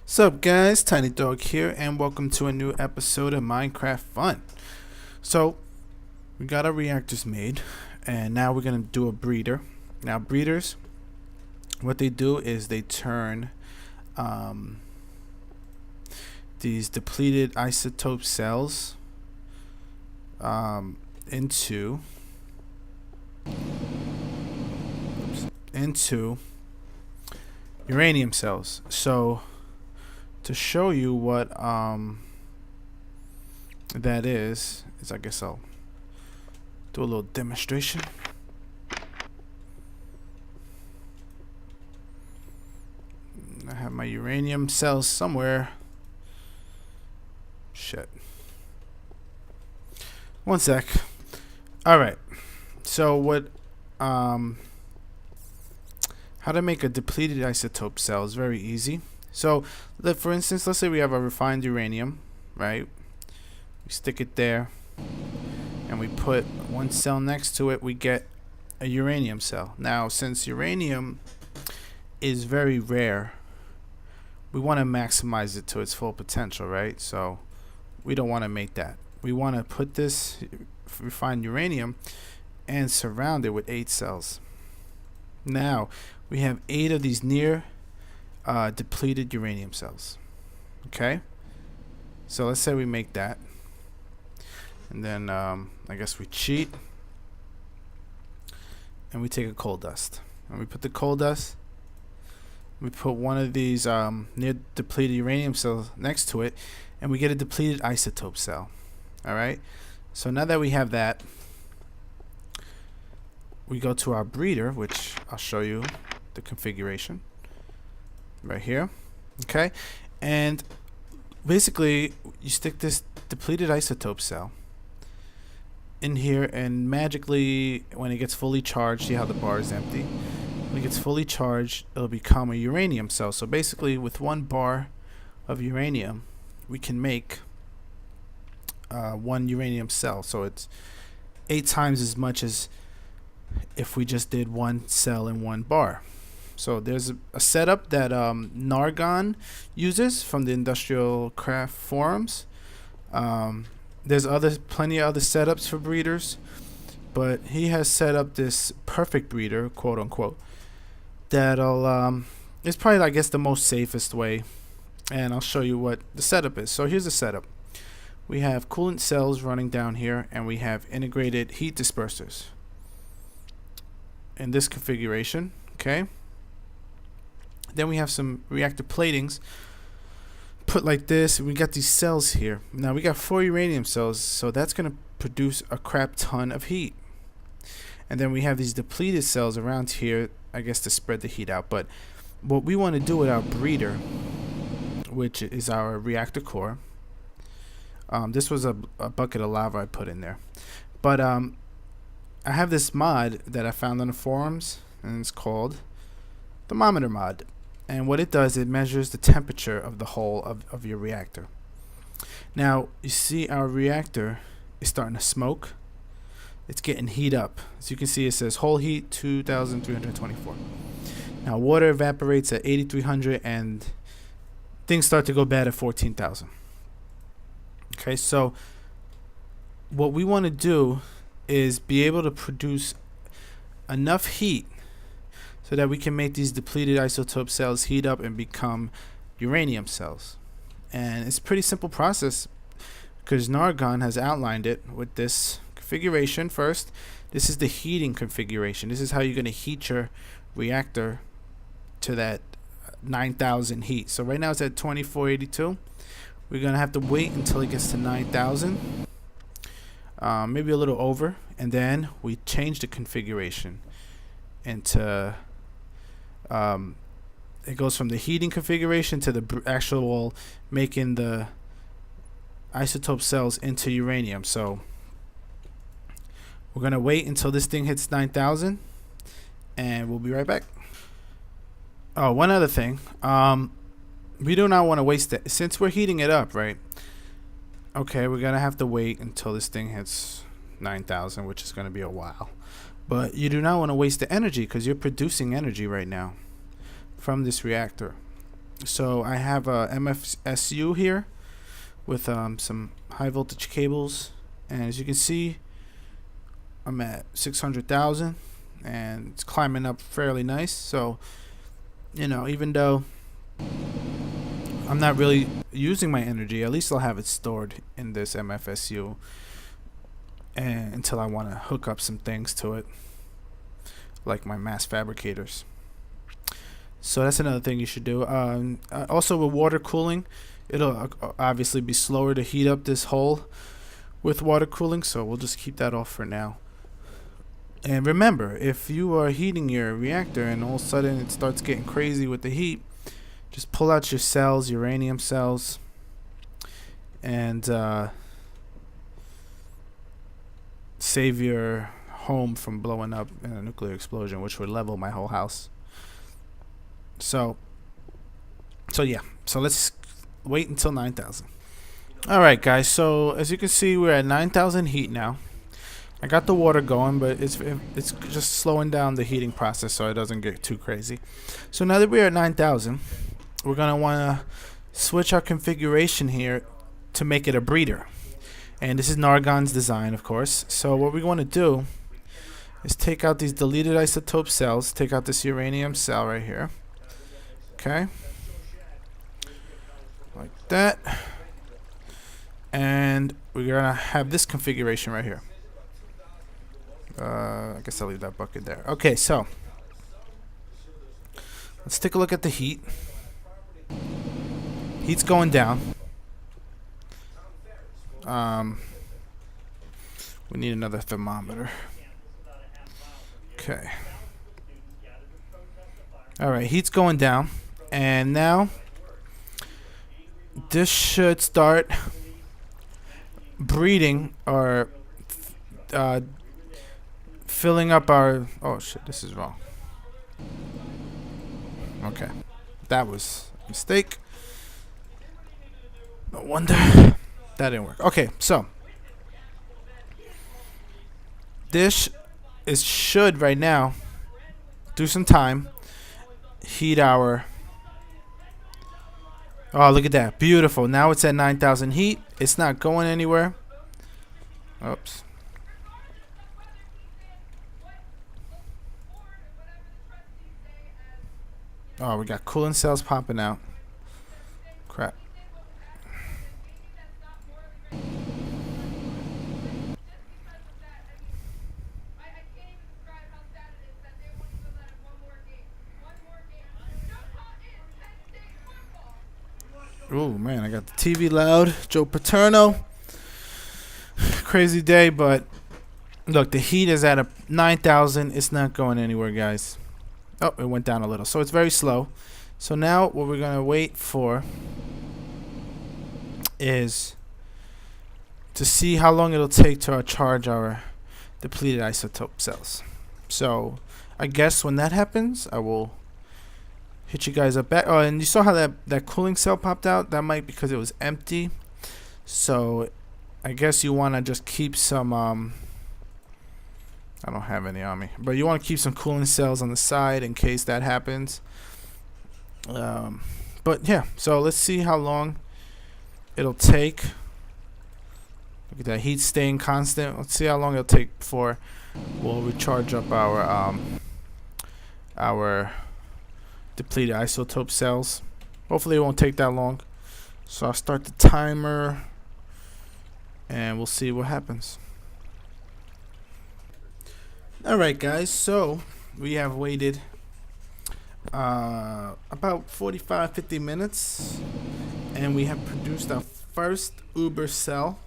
Sup guys, Tiny Dog here, and welcome to a new episode of Minecraft Fun. So, we got our reactors made, and now we're going to do a breeder. Now breeders, what they do is they turn these depleted isotope cells into uranium cells. So to show you what that is I guess I'll do a little demonstration. I have my uranium cells somewhere. Shit. One sec. Alright. So what how to make a depleted isotope cell is very easy. So, for instance, let's say we have a refined uranium, right? We stick it there, and we put one cell next to it, we get a uranium cell. Now, since uranium is very rare, we want to maximize it to its full potential, right? So, we don't want to make that. We want to put this refined uranium and surround it with 8 cells. Now, we have 8 of these near depleted uranium cells. Okay, so let's say we make that, and then I guess we cheat and we take a coal dust, and we put the coal dust, we put one of these near depleted uranium cells next to it, and we get a depleted isotope cell. Alright, so now that we have that, we go to our breeder, which I'll show you the configuration right here. Okay, and basically you stick this depleted isotope cell in here, and magically when it gets fully charged, see how the bar is empty, when it gets fully charged, it'll become a uranium cell. So basically with 1 bar of uranium we can make 1 uranium cell. So it's 8 times as much as if we just did 1 cell in 1 bar. So there's a setup that Nargon uses from the industrial craft forums. There's plenty of other setups for breeders, but he has set up this perfect breeder, quote unquote, that'll it's probably, I guess, the most safest way, and I'll show you what the setup is. So here's the setup. We have coolant cells running down here, and we have integrated heat dispersers in this configuration. Okay, then we have some reactor platings put like this. We got these cells here. Now we got 4 uranium cells, so that's going to produce a crap ton of heat. And then we have these depleted cells around here, I guess, to spread the heat out. But what we want to do with our breeder, which is our reactor core, this was a bucket of lava I put in there, but I have this mod that I found on the forums, and it's called thermometer mod. And what it does, it measures the temperature of the whole of your reactor. Now you see our reactor is starting to smoke. It's getting heat up. As you can see, it says whole heat 2324. Now water evaporates at 8300, and things start to go bad at 14,000. Okay, so what we want to do is be able to produce enough heat so that we can make these depleted isotope cells heat up and become uranium cells. And it's a pretty simple process because Nargon has outlined it with this configuration. First, this is the heating configuration. This is how you're going to heat your reactor to that 9,000 heat. So right now it's at 2482. We're going to have to wait until it gets to 9,000, maybe a little over, and then we change the configuration into it goes from the heating configuration to the actual making the isotope cells into uranium. So we're gonna wait until this thing hits 9,000, and we'll be right back. Oh, one other thing, we do not want to waste it since we're heating it up, right? Okay, we're gonna have to wait until this thing hits 9,000, which is gonna be a while. But you do not want to waste the energy because you're producing energy right now from this reactor. So I have a MFSU here with some high voltage cables, and as you can see, I'm at 600,000, and it's climbing up fairly nice. So, you know, even though I'm not really using my energy, at least I'll have it stored in this MFSU, and until I want to hook up some things to it, like my mass fabricators. So that's another thing you should do. Also with water cooling, it'll obviously be slower to heat up this hole with water cooling, so we'll just keep that off for now. And remember, if you are heating your reactor and all of a sudden it starts getting crazy with the heat, just pull out your cells, uranium cells, and save your home from blowing up in a nuclear explosion, which would level my whole house. So yeah. So let's wait until 9,000. All right, guys. So as you can see, we're at 9,000 heat now. I got the water going, but it's just slowing down the heating process so it doesn't get too crazy. So now that we're at 9,000, we're gonna want to switch our configuration here to make it a breeder. And this is Nargon's design, of course. So what we want to do is take out these deleted isotope cells, take out this uranium cell right here. Okay, like that, and we're gonna have this configuration right here. I guess I'll leave that bucket there. Okay, so let's take a look at the heat. Heat's going down. We need another thermometer. Okay. All right, heat's going down. And now this should start breeding or filling up our... Oh shit, this is wrong. Okay, that was a mistake. No wonder that didn't work. Okay, so this should right now do some time heat our... Oh, look at that. Beautiful. Now it's at 9,000 heat. It's not going anywhere. Oops. Oh, we got coolant cells popping out. Crap. Oh man, I got the TV loud. Joe Paterno. Crazy day, but look, the heat is at a 9,000. It's not going anywhere, guys. Oh, it went down a little, so it's very slow. So now what we're gonna wait for is to see how long it'll take to charge our depleted isotope cells. So I guess when that happens, I will hit you guys up back. Oh, and you saw how that cooling cell popped out? That might be because it was empty. So I guess you want to just keep some I don't have any on me, but you want to keep some cooling cells on the side in case that happens. But yeah, so let's see how long it'll take. Look at that heat staying constant. Let's see how long it'll take before we'll recharge up our depleted isotope cells. Hopefully it won't take that long. So I'll start the timer and we'll see what happens. Alright guys, so we have waited about 45-50 minutes and we have produced our first Uber cell.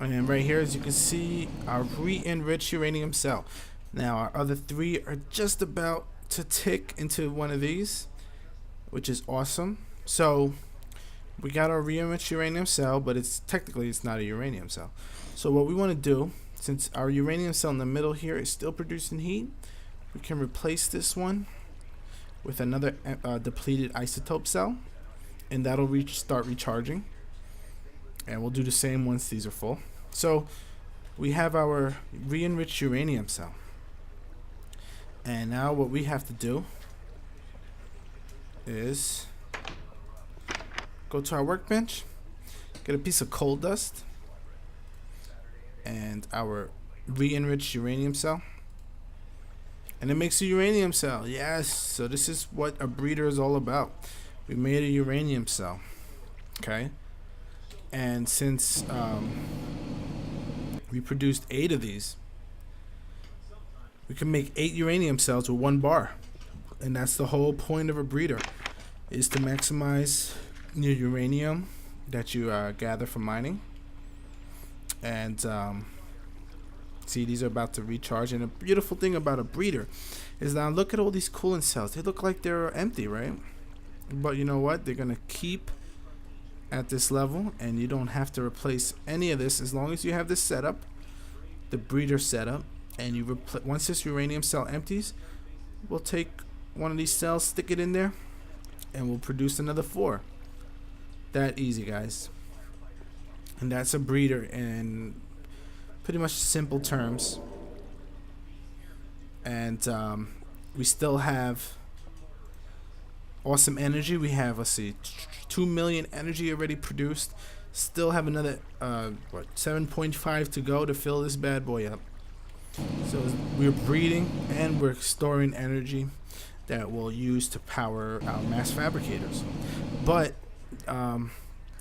And right here, as you can see, our re-enriched uranium cell. Now our other three are just about to tick into one of these, which is awesome. So we got our re-enriched uranium cell, but it's not a uranium cell. So what we want to do, since our uranium cell in the middle here is still producing heat, we can replace this one with another depleted isotope cell, and that'll start recharging. And we'll do the same once these are full. So we have our re-enriched uranium cell. And now what we have to do is go to our workbench, get a piece of coal dust and our re-enriched uranium cell, and it makes a uranium cell. Yes, so this is what a breeder is all about. We made a uranium cell. Okay, and since we produced 8 of these, we can make 8 uranium cells with 1 bar, and that's the whole point of a breeder, is to maximize your uranium that you gather from mining. And see, these are about to recharge. And the beautiful thing about a breeder is now look at all these coolant cells. They look like they're empty, right? But you know what? They're gonna keep at this level, and you don't have to replace any of this as long as you have this setup, the breeder setup. And you once this uranium cell empties, we'll take one of these cells, stick it in there, and we'll produce another 4. That easy, guys. And that's a breeder in pretty much simple terms. And we still have awesome energy. We have, let's see, 2 million energy already produced. Still have another 7.5 to go to fill this bad boy up. So we're breeding and we're storing energy that we'll use to power our mass fabricators. But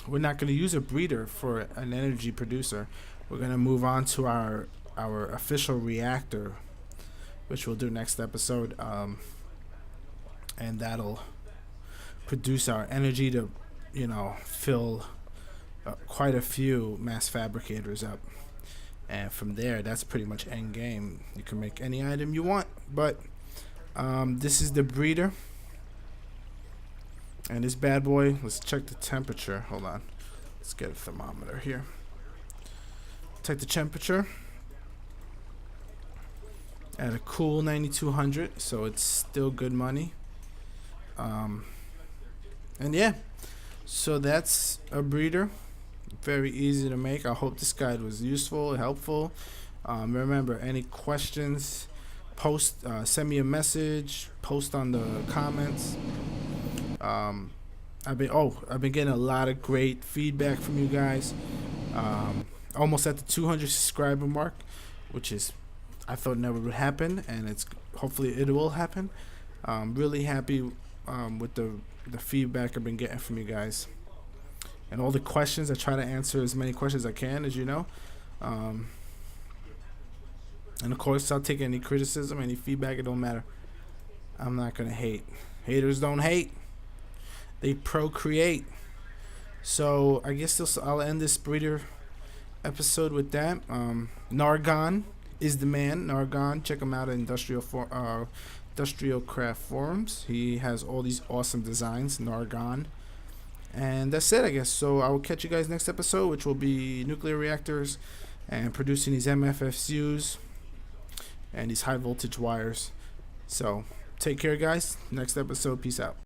we're not going to use a breeder for an energy producer. We're going to move on to our official reactor, which we'll do next episode, and that'll produce our energy to, fill quite a few mass fabricators up. And from there, that's pretty much end game. You can make any item you want, but this is the breeder. And this bad boy, let's check the temperature. Hold on. Let's get a thermometer here. Check the temperature at a cool 9200, so it's still good money. And yeah, so that's a breeder. Very easy to make. I hope this guide was useful, helpful. Remember, any questions, send me a message, post on the comments. I've been getting a lot of great feedback from you guys. Almost at the 200 subscriber mark, which is I thought never would happen, and hopefully it will happen. Really happy with the feedback I've been getting from you guys, and all the questions. I try to answer as many questions as I can, as you know. And of course, I'll take any criticism, any feedback. It don't matter. I'm not gonna hate. Haters don't hate. They procreate. So I guess I'll end this breeder episode with that. Nargon is the man. Nargon, check him out at Industrial Craft Forums. He has all these awesome designs. Nargon. And that's it, I guess. So I will catch you guys next episode, which will be nuclear reactors and producing these MFSUs and these high voltage wires. So take care, guys. Next episode. Peace out.